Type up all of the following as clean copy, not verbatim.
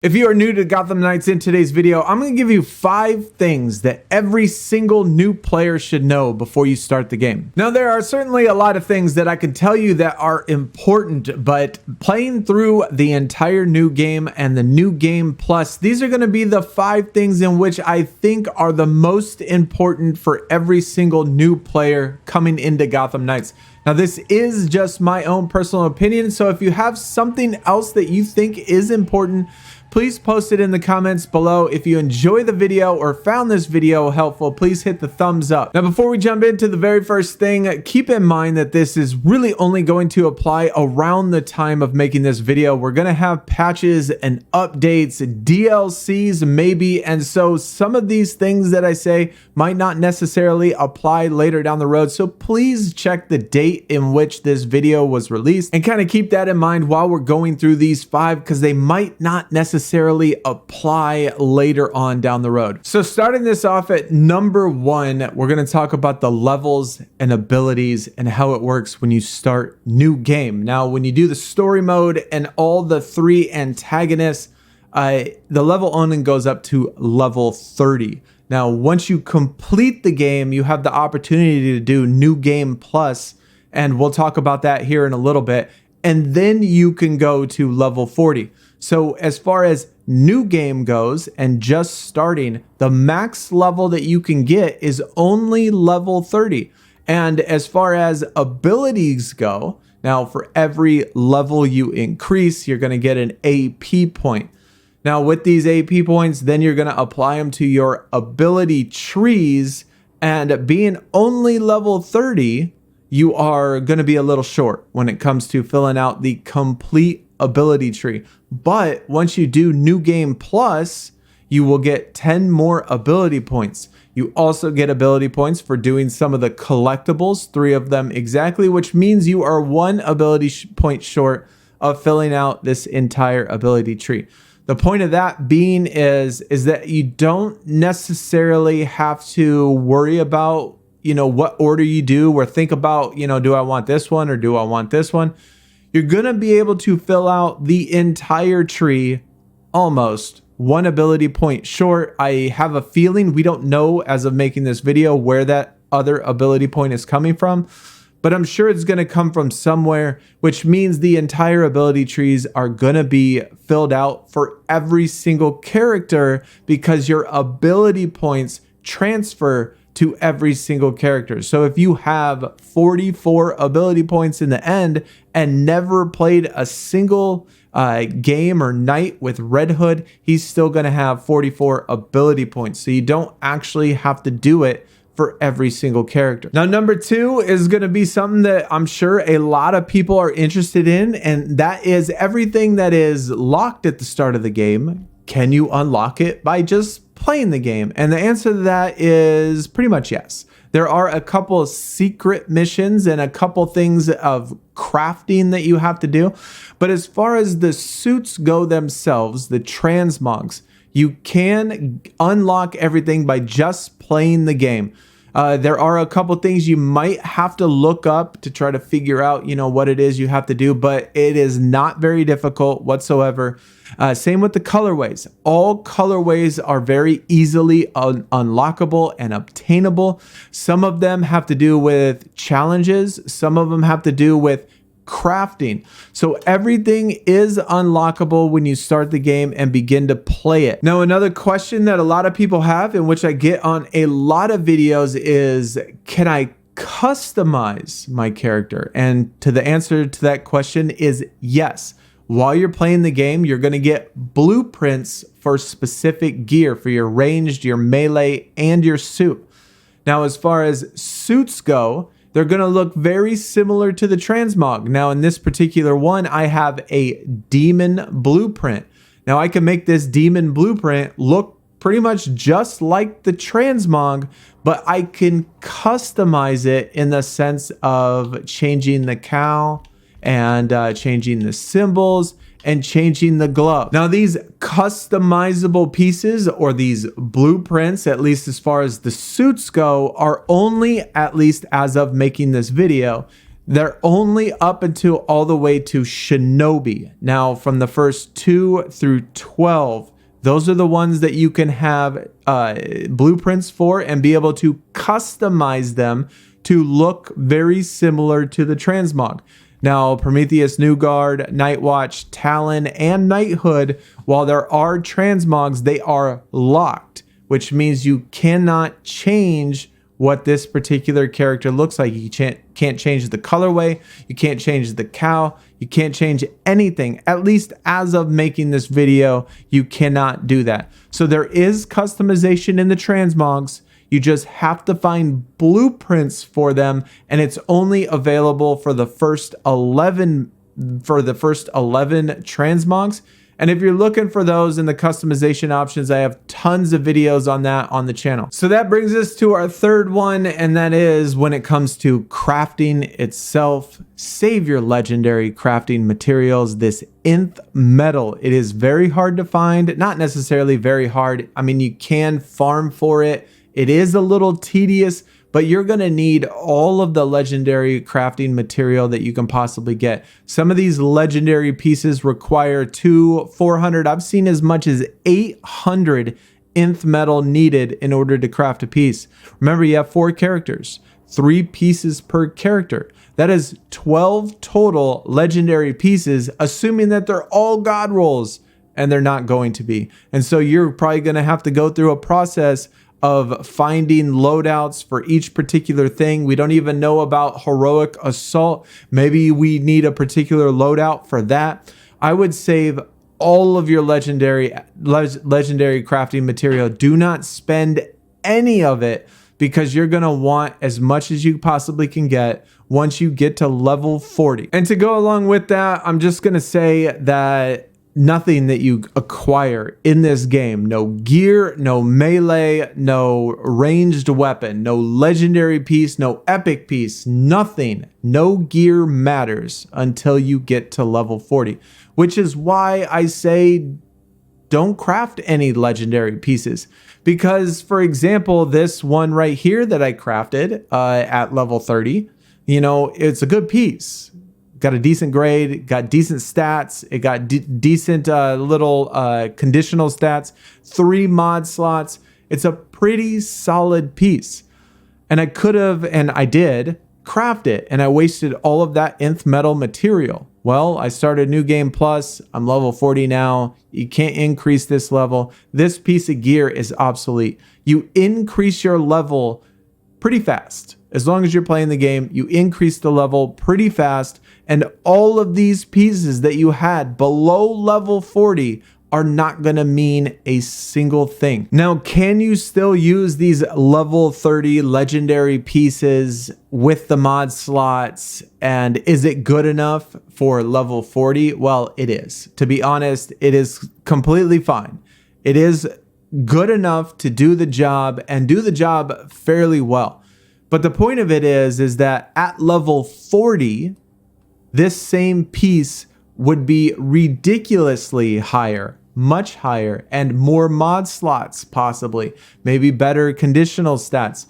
If you are new to Gotham Knights, in today's video, I'm going to give you 5 things that every single new player should know before you start the game. Now, there are certainly a lot of things that I can tell you that are important, but playing through the entire new game and the new game plus, these are going to be the 5 things in which I think are the most important for every single new player coming into Gotham Knights. Now, this is just my own personal opinion, so if you have something else that you think is important, please post it in the comments below. If you enjoy the video or found this video helpful, please hit the thumbs up. Now, before we jump into the very first thing, keep in mind that this is really only going to apply around the time of making this video. We're going to have patches and updates, DLCs maybe, and so some of these things that I say might not necessarily apply later down the road. So please check the date in which this video was released and kind of keep that in mind while we're going through these 5, because they might not necessarily apply later on down the road. So starting this off at number 1, we're going to talk about the levels and abilities and how it works when you start new game. Now, when you do the story mode and all the 3 antagonists, the level only goes up to level 30. Now, once you complete the game, you have the opportunity to do New Game Plus, and we'll talk about that here in a little bit. And then you can go to level 40. So as far as new game goes and just starting, the max level that you can get is only level 30. And as far as abilities go, now for every level you increase, you're going to get an AP point. Now with these AP points, then you're going to apply them to your ability trees, and being only level 30, you are going to be a little short when it comes to filling out the complete ability tree. But once you do New Game Plus, you will get 10 more ability points. You also get ability points for doing some of the collectibles, 3 of them exactly, which means you are 1 ability point short of filling out this entire ability tree. The point of that being is that you don't necessarily have to worry about, what order you do, or think about, do I want this one or do I want this one? You're going to be able to fill out the entire tree almost 1 ability point short. I have a feeling, we don't know as of making this video where that other ability point is coming from, but I'm sure it's going to come from somewhere, which means the entire ability trees are going to be filled out for every single character, because your ability points transfer to every single character. So if you have 44 ability points in the end and never played a single game or night with Red Hood, he's still going to have 44 ability points. So you don't actually have to do it for every single character. Now, number 2 is going to be something that I'm sure a lot of people are interested in, and that is everything that is locked at the start of the game. Can you unlock it by just playing the game? And the answer to that is pretty much yes. There are a couple of secret missions and a couple things of crafting that you have to do. But as far as the suits go themselves, the transmogs, you can unlock everything by just playing the game. There are a couple things you might have to look up to try to figure out, what it is you have to do, but it is not very difficult whatsoever. Same with the colorways. All colorways are very easily unlockable and obtainable. Some of them have to do with challenges. Some of them have to do with crafting. So everything is unlockable when you start the game and begin to play it. Now, another question that a lot of people have, in which I get on a lot of videos, is can I customize my character? And the answer to that question is yes. While you're playing the game, you're going to get blueprints for specific gear for your ranged, your melee, and your suit. Now, as far as suits go, they're going to look very similar to the transmog. Now, in this particular one, I have a demon blueprint. Now, I can make this demon blueprint look pretty much just like the transmog, but I can customize it in the sense of changing the cowl and changing the symbols and changing the glove. Now, these customizable pieces, or these blueprints, at least as far as the suits go, are only, at least as of making this video, They're only up until all the way to Shinobi. Now, from the first 2 through 12, those are the ones that you can have blueprints for and be able to customize them to look very similar to the transmog. Now, Prometheus, New Guard, Nightwatch, Talon, and Knighthood, while there are transmogs, they are locked, which means you cannot change what this particular character looks like. You can't change the colorway, you can't change the cow, you can't change anything. At least as of making this video, you cannot do that. So there is customization in the transmogs. You just have to find blueprints for them, and it's only available for the first 11 transmogs. And if you're looking for those in the customization options, I have tons of videos on that on the channel. So that brings us to our third one, and that is when it comes to crafting itself, save your legendary crafting materials. This nth metal, it is very hard to find, not necessarily very hard. I mean, you can farm for it. It is a little tedious, but you're going to need all of the legendary crafting material that you can possibly get. Some of these legendary pieces require 400, I've seen as much as 800 nth metal needed in order to craft a piece. Remember, you have 4 characters, 3 pieces per character. That is 12 total legendary pieces, assuming that they're all god rolls, and they're not going to be. And so you're probably going to have to go through a process of finding loadouts for each particular thing. We don't even know about heroic assault. Maybe we need a particular loadout for that. I would save all of your legendary crafting material. Do not spend any of it, because you're going to want as much as you possibly can get once you get to level 40. And to go along with that, I'm just going to say that nothing that you acquire in this game, no gear, no melee, no ranged weapon, no legendary piece, no epic piece, nothing, no gear matters until you get to level 40, which is why I say don't craft any legendary pieces. Because, for example, this one right here that I crafted at level 30, you know, it's a good piece. Got a decent grade, got decent stats, it got decent little conditional stats, 3 mod slots. It's a pretty solid piece. And I could have, and I did, craft it, and I wasted all of that nth metal material. Well, I started New Game Plus, I'm level 40 now, you can't increase this level. This piece of gear is obsolete. You increase your level pretty fast. As long as you're playing the game, you increase the level pretty fast, and all of these pieces that you had below level 40 are not going to mean a single thing. Now, can you still use these level 30 legendary pieces with the mod slots, and is it good enough for level 40? Well, it is. To be honest, it is completely fine. It is good enough to do the job, and do the job fairly well. But the point of it is that at level 40, this same piece would be ridiculously higher, much higher, and more mod slots possibly, maybe better conditional stats.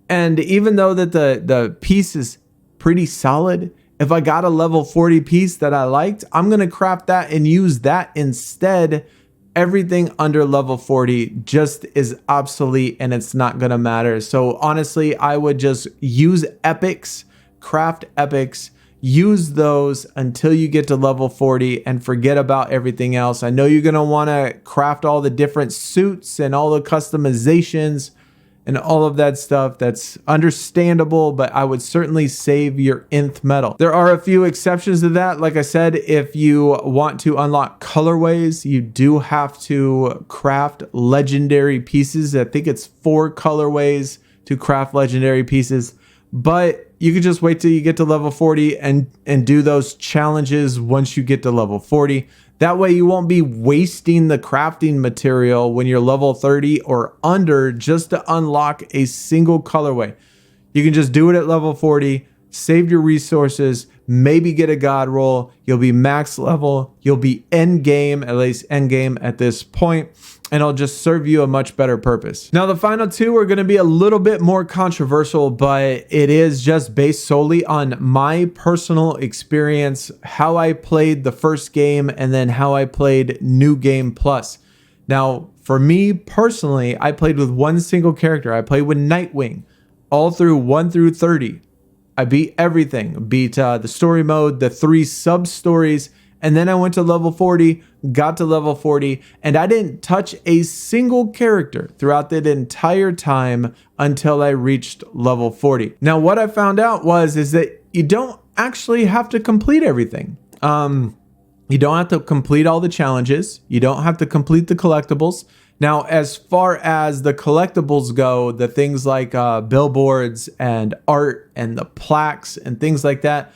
And even though that the piece is pretty solid, if I got a level 40 piece that I liked, I'm going to craft that and use that instead. Everything under level 40 just is obsolete, and it's not going to matter. So honestly, I would just use epics, craft epics, use those until you get to level 40 and forget about everything else. I know you're going to want to craft all the different suits and all the customizations and all of that stuff. That's understandable, but I would certainly save your nth metal. There are a few exceptions to that. Like I said, if you want to unlock colorways, you do have to craft legendary pieces. I think it's 4 colorways to craft legendary pieces, but you could just wait till you get to level 40 and do those challenges once you get to level 40. That way you won't be wasting the crafting material when you're level 30 or under just to unlock a single colorway. You can just do it at level 40, save your resources, maybe get a god roll, you'll be max level, you'll be end game, at least end game at this point, and it'll just serve you a much better purpose. Now, the final two are going to be a little bit more controversial, but it is just based solely on my personal experience, how I played the first game, and then how I played New Game Plus. Now, for me personally, I played with one single character. I played with Nightwing all through 1 through 30. I beat everything, beat the story mode, the 3 sub-stories, and then I went to level 40, got to level 40, and I didn't touch a single character throughout that entire time until I reached level 40. Now, what I found out is that you don't actually have to complete everything. You don't have to complete all the challenges. You don't have to complete the collectibles. Now, as far as the collectibles go, the things like billboards and art and the plaques and things like that,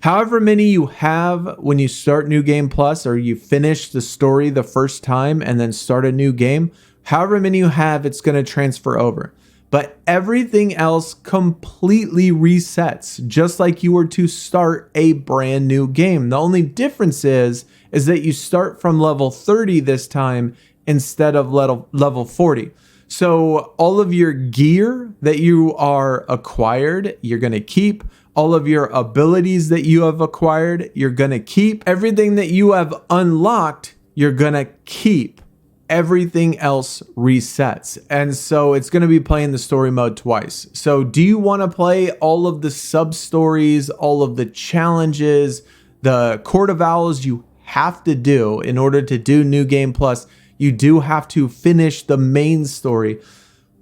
however many you have when you start New Game Plus or you finish the story the first time and then start a new game, however many you have, it's going to transfer over. But everything else completely resets, just like you were to start a brand new game. The only difference is that you start from level 30 this time instead of level 40. So all of your gear that you are acquired, you're going to keep. All of your abilities that you have acquired, you're going to keep. Everything that you have unlocked, you're going to keep. Everything else resets. And so it's going to be playing the story mode twice. So do you want to play all of the sub stories, all of the challenges, the Court of Owls you have to do in order to do New Game Plus? You do have to finish the main story.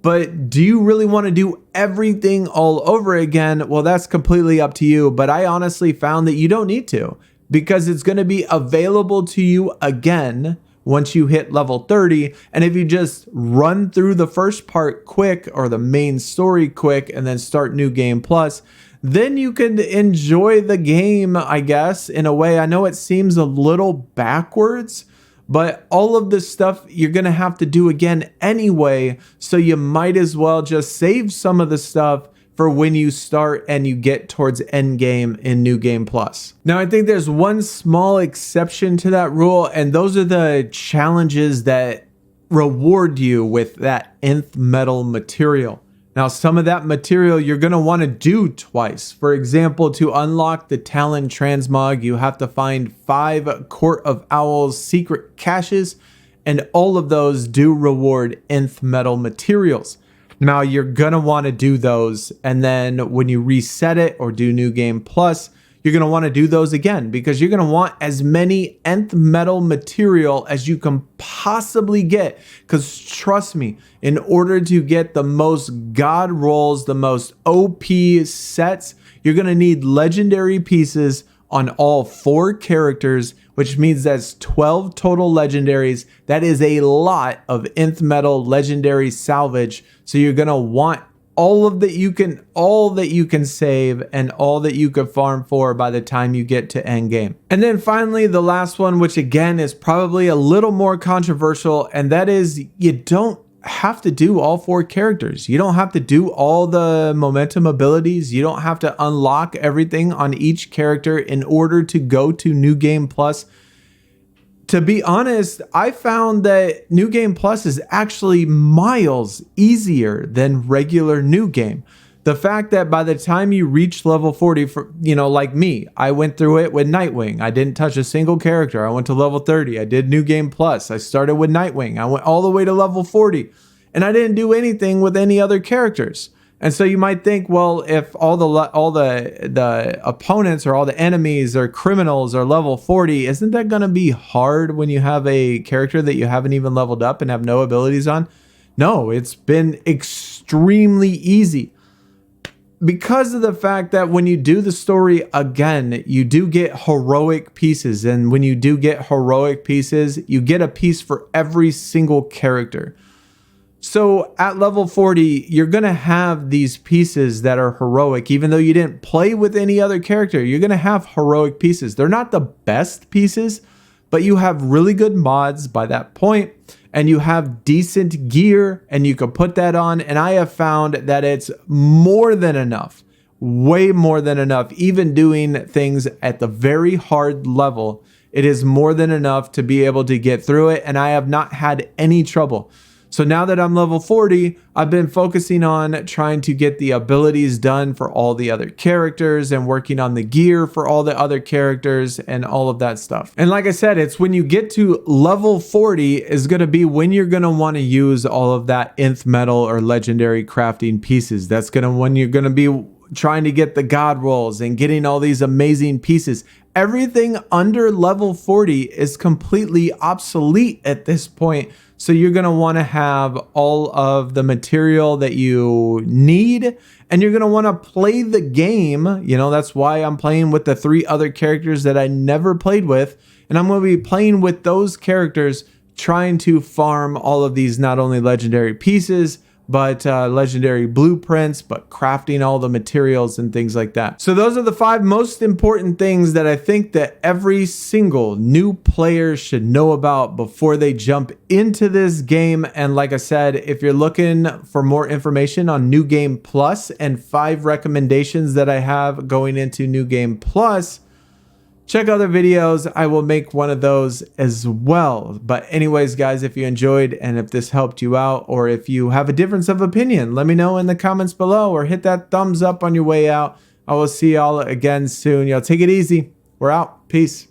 But do you really want to do everything all over again? Well, that's completely up to you. But I honestly found that you don't need to, because it's going to be available to you again once you hit level 30. And if you just run through the first part quick or the main story quick and then start New Game Plus, then you can enjoy the game, I guess, in a way. I know it seems a little backwards, but all of this stuff you're going to have to do again anyway. So you might as well just save some of the stuff for when you start and you get towards end game in New Game Plus. Now, I think there's one small exception to that rule, and those are the challenges that reward you with that nth metal material. Now, some of that material you're going to want to do twice. For example, to unlock the Talon Transmog, you have to find 5 Court of Owls secret caches, and all of those do reward nth metal materials. Now, you're going to want to do those, and then when you reset it or do New Game Plus, you're going to want to do those again, because you're going to want as many nth metal material as you can possibly get. Because trust me, in order to get the most god rolls, the most OP sets, you're going to need legendary pieces on all 4 characters, which means that's 12 total legendaries. That is a lot of nth metal legendary salvage. So you're going to want all that you can save and all that you could farm for by the time you get to end game. And then finally, the last one, which again is probably a little more controversial, and that is you don't have to do all 4 characters. You don't have to do all the momentum abilities. You don't have to unlock everything on each character in order to go to New Game Plus. To be honest, I found that New Game Plus is actually miles easier than regular New Game. The fact that by the time you reach level 40, like me, I went through it with Nightwing. I didn't touch a single character. I went to level 30. I did New Game Plus. I started with Nightwing. I went all the way to level 40, and I didn't do anything with any other characters. And so you might think, well, if all the opponents or all the enemies or criminals are level 40, isn't that going to be hard when you have a character that you haven't even leveled up and have no abilities on? No, it's been extremely easy, because of the fact that when you do the story again, you do get heroic pieces. And when you do get heroic pieces, you get a piece for every single character. So at level 40, you're going to have these pieces that are heroic. Even though you didn't play with any other character, you're going to have heroic pieces. They're not the best pieces, but you have really good mods by that point, and you have decent gear, and you can put that on. And I have found that it's more than enough way more than enough. Even doing things at the very hard level, it is more than enough to be able to get through it, and I have not had any trouble. So now that I'm level 40, I've been focusing on trying to get the abilities done for all the other characters and working on the gear for all the other characters and all of that stuff. And like I said, it's when you get to level 40 is going to be when you're going to want to use all of that nth metal or legendary crafting pieces. That's when you're going to be trying to get the god rolls and getting all these amazing pieces. Everything under level 40 is completely obsolete at this point. So you're going to want to have all of the material that you need, and you're going to want to play the game. You know, that's why I'm playing with the 3 other characters that I never played with. And I'm going to be playing with those characters, trying to farm all of these, not only legendary pieces, but legendary blueprints, but crafting all the materials and things like that. So those are the 5 most important things that I think that every single new player should know about before they jump into this game. And like I said, if you're looking for more information on New Game Plus and 5 recommendations that I have going into New Game Plus, check other videos. I will make one of those as well. But anyways, guys, if you enjoyed and if this helped you out, or if you have a difference of opinion, let me know in the comments below, or hit that thumbs up on your way out. I will see y'all again soon. Y'all take it easy. We're out. Peace.